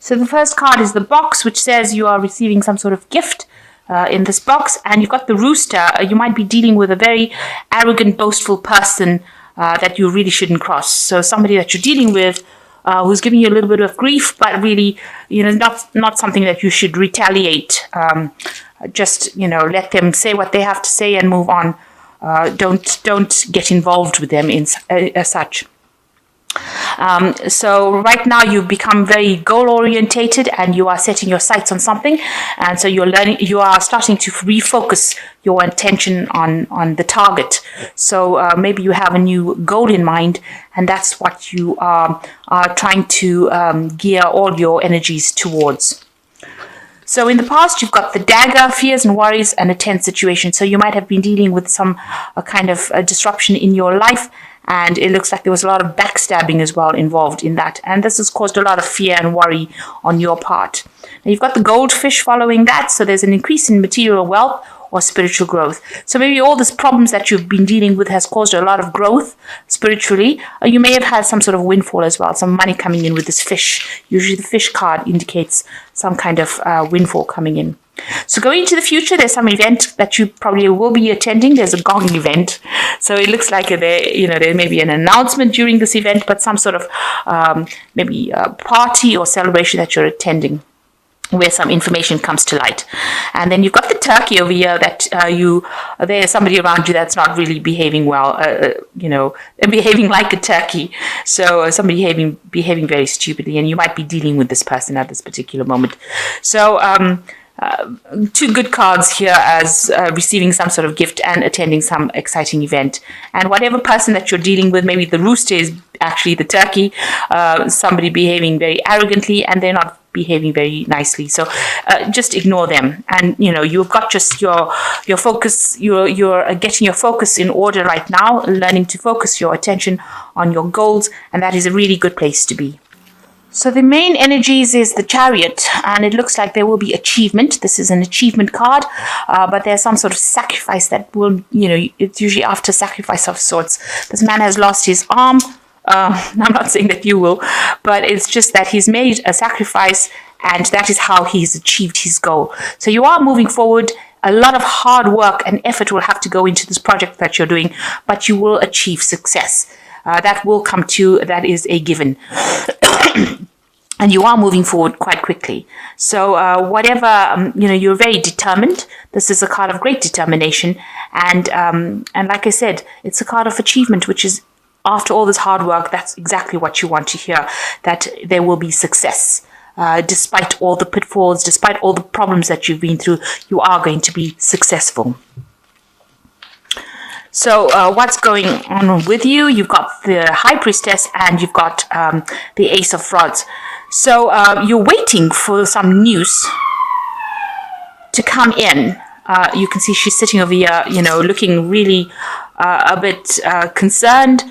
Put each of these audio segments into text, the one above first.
So the first card is the box, which says you are receiving some sort of gift in this box. And you've got the rooster. You might be dealing with a very arrogant, boastful person that you really shouldn't cross. So somebody that you're dealing with who's giving you a little bit of grief, but really, not something that you should retaliate. Just, let them say what they have to say and move on. Don't get involved with them as such. So right now you've become very goal orientated and you are setting your sights on something, and so you are starting to refocus your attention on the target. So maybe you have a new goal in mind, and that's what you are trying to gear all your energies towards. So in the past, you've got the dagger, fears and worries, and a tense situation. So you might have been dealing with some kind of disruption in your life, and it looks like there was a lot of backstabbing as well involved in that. And this has caused a lot of fear and worry on your part. Now you've got the goldfish following that. So there's an increase in material wealth or spiritual growth. So maybe all these problems that you've been dealing with has caused a lot of growth spiritually. You may have had some sort of windfall as well, some money coming in with this fish. Usually the fish card indicates some kind of windfall coming in. So going into the future, there's some event that you probably will be attending. There's a gong event. So it looks like there may be an announcement during this event, but some sort of maybe a party or celebration that you're attending, where some information comes to light. And then you've got the turkey over here that there's somebody around you that's not really behaving well, behaving like a turkey. So somebody behaving very stupidly, and you might be dealing with this person at this particular moment. So two good cards here as receiving some sort of gift and attending some exciting event. And whatever person that you're dealing with, maybe the rooster is actually the turkey, somebody behaving very arrogantly and they're not behaving very nicely. So just ignore them. And, you've got just your focus, you're getting your focus in order right now, learning to focus your attention on your goals. And that is a really good place to be. So the main energies is the Chariot, and it looks like there will be achievement. This is an achievement card, but there's some sort of sacrifice that will, it's usually after sacrifice of sorts. This man has lost his arm. I'm not saying that you will, but it's just that he's made a sacrifice, and that is how he's achieved his goal. So you are moving forward. A lot of hard work and effort will have to go into this project that you're doing, but you will achieve success. That will come to, that is a given. And you are moving forward quite quickly. So whatever, you're very determined. This is a card of great determination. And like I said, it's a card of achievement, which is, after all this hard work, that's exactly what you want to hear, that there will be success. Despite all the pitfalls, despite all the problems that you've been through, you are going to be successful. So what's going on with you? You've got the High Priestess and you've got the Ace of Rods. So you're waiting for some news to come in. You can see she's sitting over here, looking really a bit concerned.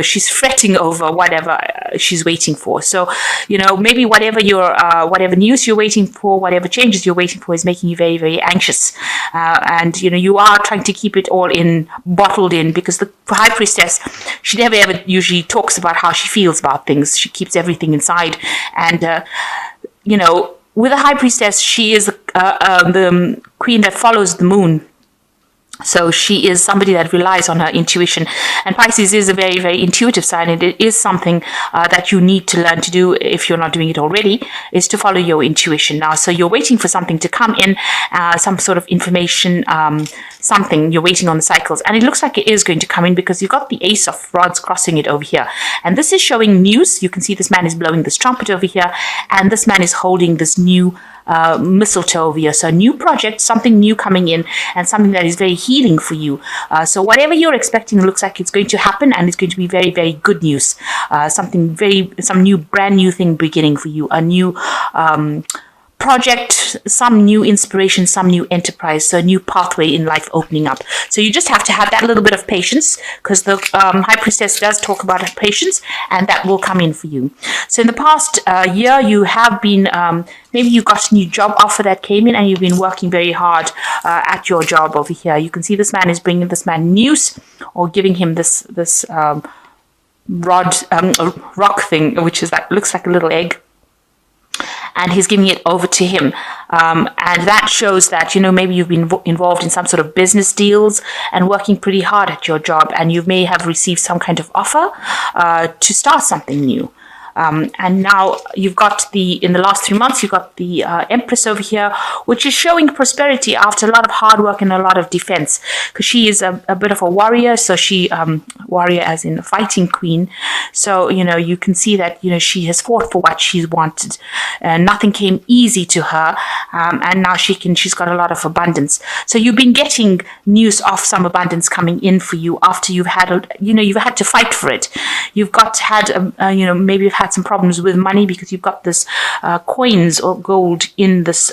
She's fretting over whatever she's waiting for. So, maybe whatever news you're waiting for, whatever changes you're waiting for is making you very, very anxious. And you are trying to keep it all bottled in, because the High Priestess, she never ever usually talks about how she feels about things. She keeps everything inside. And, with the High Priestess, she is the queen that follows the moon. So she is somebody that relies on her intuition. And Pisces is a very, very intuitive sign, and it is something that you need to learn to do if you're not doing it already, is to follow your intuition now. So you're waiting for something to come in, some sort of information, something. You're waiting on the cycles. And it looks like it is going to come in, because you've got the Ace of Rods crossing it over here. And this is showing news. You can see this man is blowing this trumpet over here, and this man is holding this new mistletoe over here. So a new project, something new coming in, and something that is very healing for you. So whatever you're expecting looks like it's going to happen, and it's going to be very, very good news. Some new, brand new thing beginning for you. A new project, some new inspiration, some new enterprise, so a new pathway in life opening up. So you just have to have that little bit of patience, because the High Priestess does talk about her patience, and that will come in for you. So in the past year, you have been, maybe you got a new job offer that came in, and you've been working very hard at your job over here. You can see this man is bringing this man news, or giving him this rock thing, which is looks like a little egg. and he's giving it over to him. And that shows that, maybe you've been involved in some sort of business deals and working pretty hard at your job, and you may have received some kind of offer to start something new. And now you've got in the last 3 months, you've got the Empress over here, which is showing prosperity after a lot of hard work and a lot of defense, because she is a bit of a warrior. So warrior as in fighting queen. So, you can see that, she has fought for what she's wanted. Nothing came easy to her. And now she's got a lot of abundance. So you've been getting news of some abundance coming in for you after you've had, you've had to fight for it. You've maybe you've had some problems with money because you've got this coins or gold in this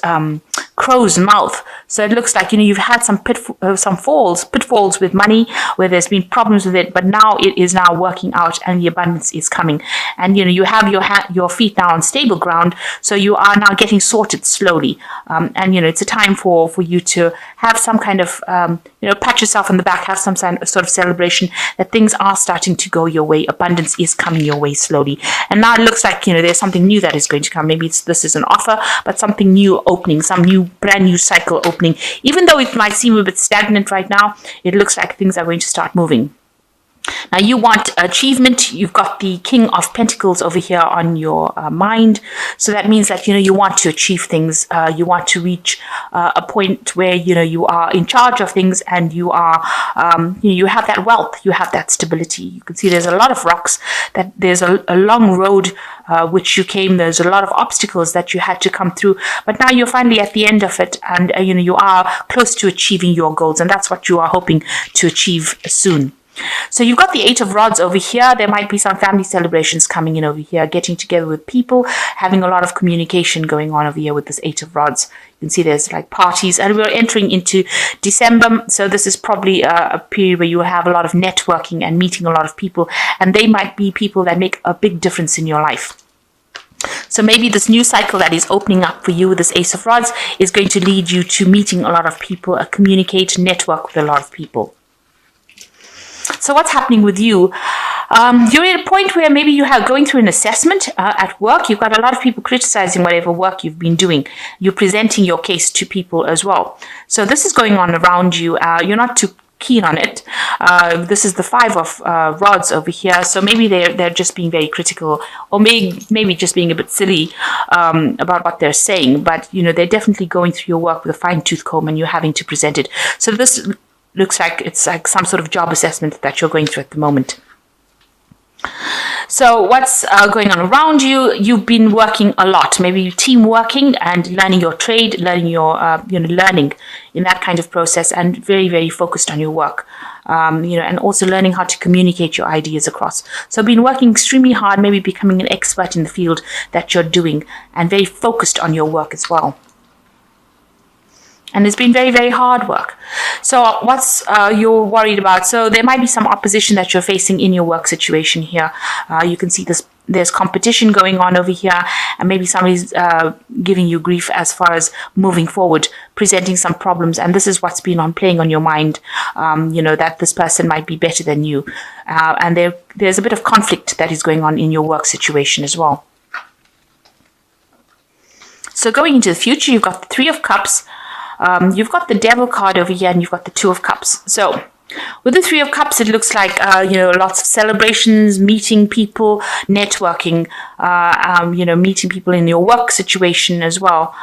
crow's mouth. So it looks like you've had some pitfalls with money where there's been problems with it, but now it is now working out and the abundance is coming. And you have your feet now on stable ground, so you are now getting sorted slowly. And it's a time for you to have some kind of pat yourself on the back, have some sort of celebration that things are starting to go your way. Abundance is coming your way slowly. And now it looks like, there's something new that is going to come. Maybe this is an offer, but something new opening, some brand new cycle opening. Even though it might seem a bit stagnant right now, it looks like things are going to start moving. Now you want achievement. You've got the King of Pentacles over here on your mind. So that means that, you want to achieve things. You want to reach a point where, you are in charge of things and you are, you have that wealth, you have that stability. You can see there's a lot of rocks, that there's a long road which you came. There's a lot of obstacles that you had to come through, but now you're finally at the end of it, and, you are close to achieving your goals, and that's what you are hoping to achieve soon. So you've got the Eight of Rods over here. There might be some family celebrations coming in over here, getting together with people, having a lot of communication going on over here with this Eight of Rods. You can see there's like parties, and we're entering into December. So this is probably a period where you have a lot of networking and meeting a lot of people, and they might be people that make a big difference in your life. So maybe this new cycle that is opening up for you with this Ace of Rods is going to lead you to meeting a lot of people, communicate, network with a lot of people. So what's happening with you? You're at a point where maybe you are going through an assessment at work. You've got a lot of people criticizing whatever work you've been doing. You're presenting your case to people as well. So this is going on around you. You're not too keen on it. This is the Five of Rods over here. So maybe they're just being very critical, or maybe just being a bit silly about what they're saying. But, they're definitely going through your work with a fine-tooth comb, and you're having to present it. So this looks like it's like some sort of job assessment that you're going through at the moment. So what's going on around you? You've been working a lot, maybe team working and learning your trade, learning your, learning in that kind of process, and very, very focused on your work, and also learning how to communicate your ideas across. So been working extremely hard, maybe becoming an expert in the field that you're doing, and very focused on your work as well. And it's been very, very hard work. So what's you're worried about? So there might be some opposition that you're facing in your work situation here. You can see there's competition going on over here, and maybe somebody's giving you grief as far as moving forward, presenting some problems. And this is what's been playing on your mind, that this person might be better than you. And there's a bit of conflict that is going on in your work situation as well. So going into the future, you've got the Three of Cups. You've got the Devil card over here, and you've got the Two of Cups. So with the Three of Cups, it looks like, lots of celebrations, meeting people, networking, meeting people in your work situation as well.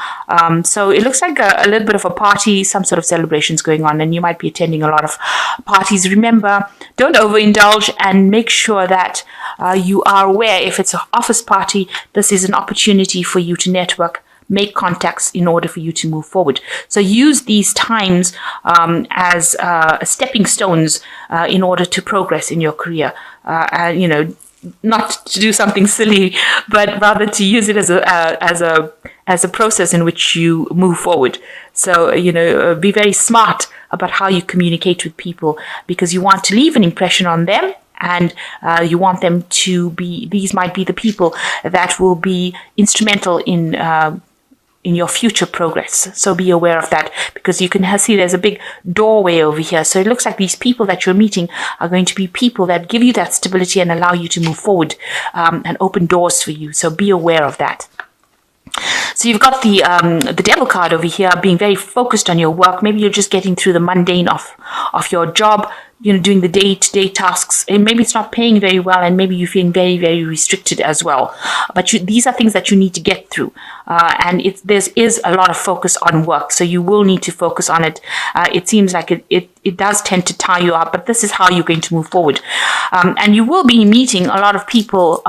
So it looks like a little bit of a party, some sort of celebrations going on, and you might be attending a lot of parties. Remember, don't overindulge, and make sure that you are aware if it's an office party, this is an opportunity for you to network, make contacts in order for you to move forward. So use these times as stepping stones in order to progress in your career. Not to do something silly, but rather to use it as a process in which you move forward. So, be very smart about how you communicate with people, because you want to leave an impression on them. And you want them to be, these might be the people that will be instrumental in your future progress. So be aware of that, because you can see there's a big doorway over here. So it looks like these people that you're meeting are going to be people that give you that stability and allow you to move forward and open doors for you. So be aware of that. So you've got the devil card over here, being very focused on your work. Maybe you're just getting through the mundane of your job, doing the day-to-day tasks, and maybe it's not paying very well, and maybe you're feeling very, very restricted as well. But these are things that you need to get through, and there is a lot of focus on work, so you will need to focus on it. It seems like it does tend to tie you up, but this is how you're going to move forward. And you will be meeting a lot of people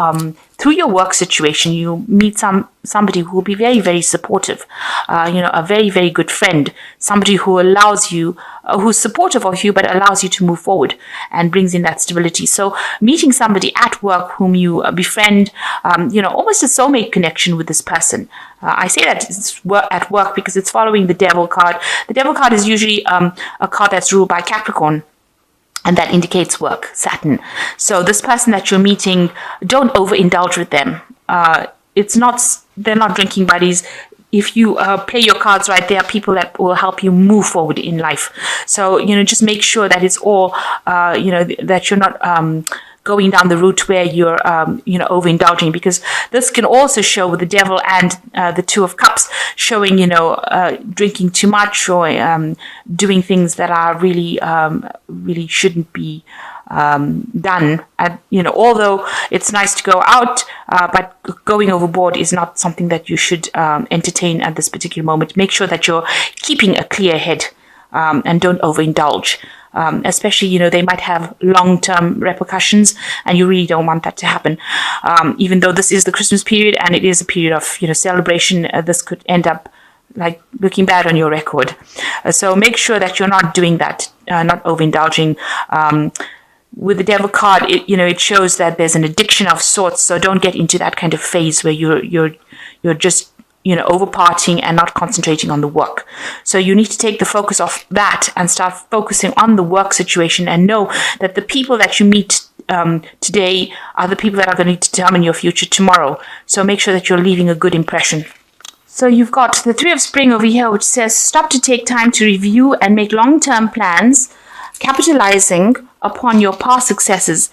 through your work situation. You meet somebody who will be very, very supportive, a very, very good friend, somebody who allows you, who's supportive of you, but allows you to move forward and brings in that stability. So meeting somebody at work whom you befriend, almost a soulmate connection with this person. I say that it's at work because it's following the devil card. The devil card is usually a card that's ruled by Capricorn, and that indicates work, Saturn. So this person that you're meeting, don't overindulge with them. They're not drinking buddies. If you play your cards right, there are people that will help you move forward in life. So, just make sure that it's all, that you're not going down the route where you're, overindulging, because this can also show with the devil and the Two of Cups showing, drinking too much or doing things that are really, really shouldn't be done. Although it's nice to go out, but going overboard is not something that you should entertain at this particular moment. Make sure that you're keeping a clear head and don't overindulge. Especially, they might have long-term repercussions, and you really don't want that to happen. Even though this is the Christmas period and it is a period of, celebration, this could end up like looking bad on your record. So make sure that you're not doing that, not overindulging. With the devil card, it shows that there's an addiction of sorts. So don't get into that kind of phase where you're just over partying and not concentrating on the work. So you need to take the focus off that and start focusing on the work situation, and know that the people that you meet today are the people that are going to determine your future tomorrow. So make sure that you're leaving a good impression. So you've got the Three of Spring over here, which says stop to take time to review and make long-term plans, capitalizing upon your past successes.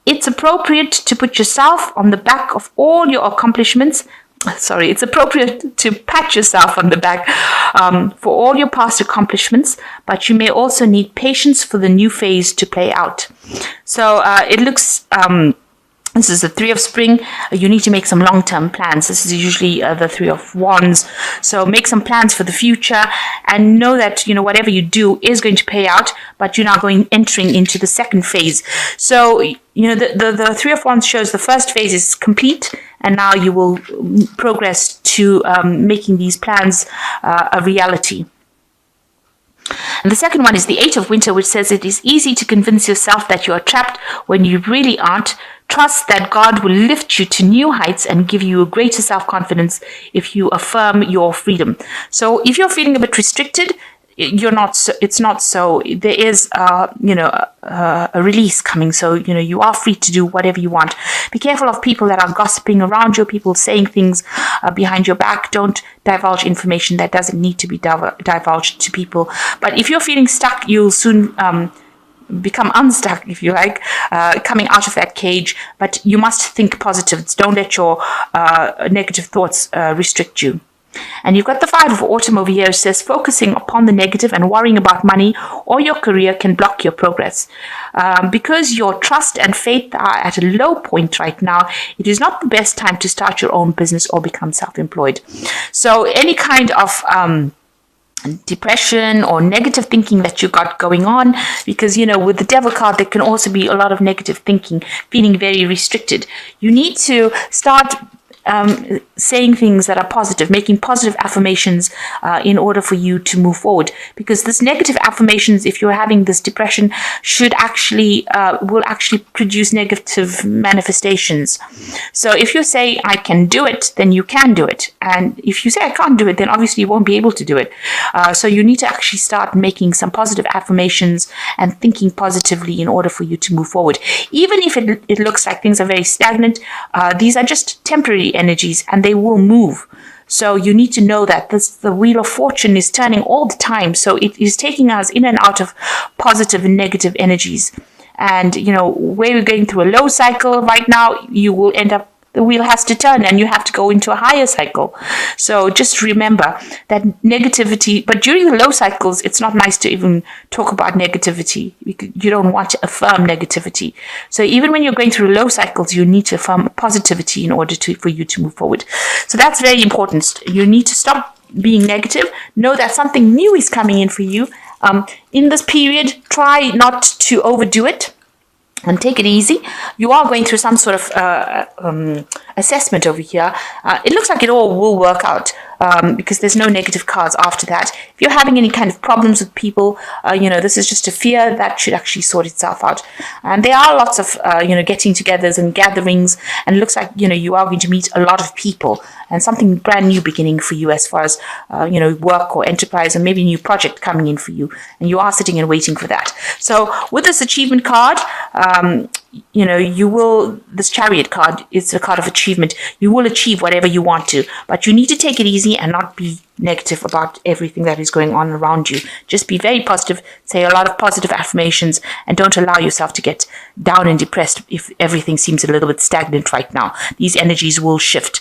It's appropriate to put yourself on the back of all your accomplishments. It's appropriate to pat yourself on the back for all your past accomplishments, but you may also need patience for the new phase to play out. So it looks... this is the Three of Spring. You need to make some long-term plans. This is usually the Three of Wands. So make some plans for the future and know that, whatever you do is going to pay out, but you're now entering into the second phase. So, the Three of Wands shows the first phase is complete, and now you will progress to making these plans a reality. And the second one is the Eight of Winter, which says it is easy to convince yourself that you are trapped when you really aren't. Trust that God will lift you to new heights and give you a greater self-confidence if you affirm your freedom. So if you're feeling a bit restricted, it's not so. There is, a release coming. So, you are free to do whatever you want. Be careful of people that are gossiping around you, people saying things behind your back. Don't divulge information that doesn't need to be divulged to people. But if you're feeling stuck, you'll soon become unstuck, if you like, coming out of that cage. But you must think positive. Don't let your negative thoughts restrict you. And you've got the Five of Autumn over here. It says focusing upon the negative and worrying about money or your career can block your progress. Because your trust and faith are at a low point right now, it is not the best time to start your own business or become self-employed. So any kind of depression or negative thinking that you got going on, because with the devil card there can also be a lot of negative thinking, feeling very restricted. You need to start saying things that are positive, making positive affirmations in order for you to move forward. Because this negative affirmations, if you're having this depression, will actually produce negative manifestations. So if you say, I can do it, then you can do it. And if you say, I can't do it, then obviously you won't be able to do it. So you need to actually start making some positive affirmations and thinking positively in order for you to move forward. Even if it looks like things are very stagnant, these are just temporary energies and they will move. So you need to know that the Wheel of Fortune is turning all the time. So it is taking us in and out of positive and negative energies. And, where we're going through a low cycle right now, you will end up the wheel has to turn and you have to go into a higher cycle. So just remember that negativity, but during the low cycles, it's not nice to even talk about negativity. You don't want to affirm negativity. So even when you're going through low cycles, you need to affirm positivity in order for you to move forward. So that's very important. You need to stop being negative. Know that something new is coming in for you. In this period, try not to overdo it and take it easy. You are going through some sort of assessment over here. It looks like it all will work out because there's no negative cards after that. If you're having any kind of problems with people, this is just a fear that should actually sort itself out. And there are lots of, getting-togethers and gatherings, and it looks like, you are going to meet a lot of people and something brand new beginning for you as far as, work or enterprise, and maybe a new project coming in for you. And you are sitting and waiting for that. So with this achievement card, this Chariot card is a card of achievement. You will achieve whatever you want to, but you need to take it easy and not be negative about everything that is going on around you. Just be very positive, say a lot of positive affirmations, and don't allow yourself to get down and depressed if everything seems a little bit stagnant right now. These energies will shift.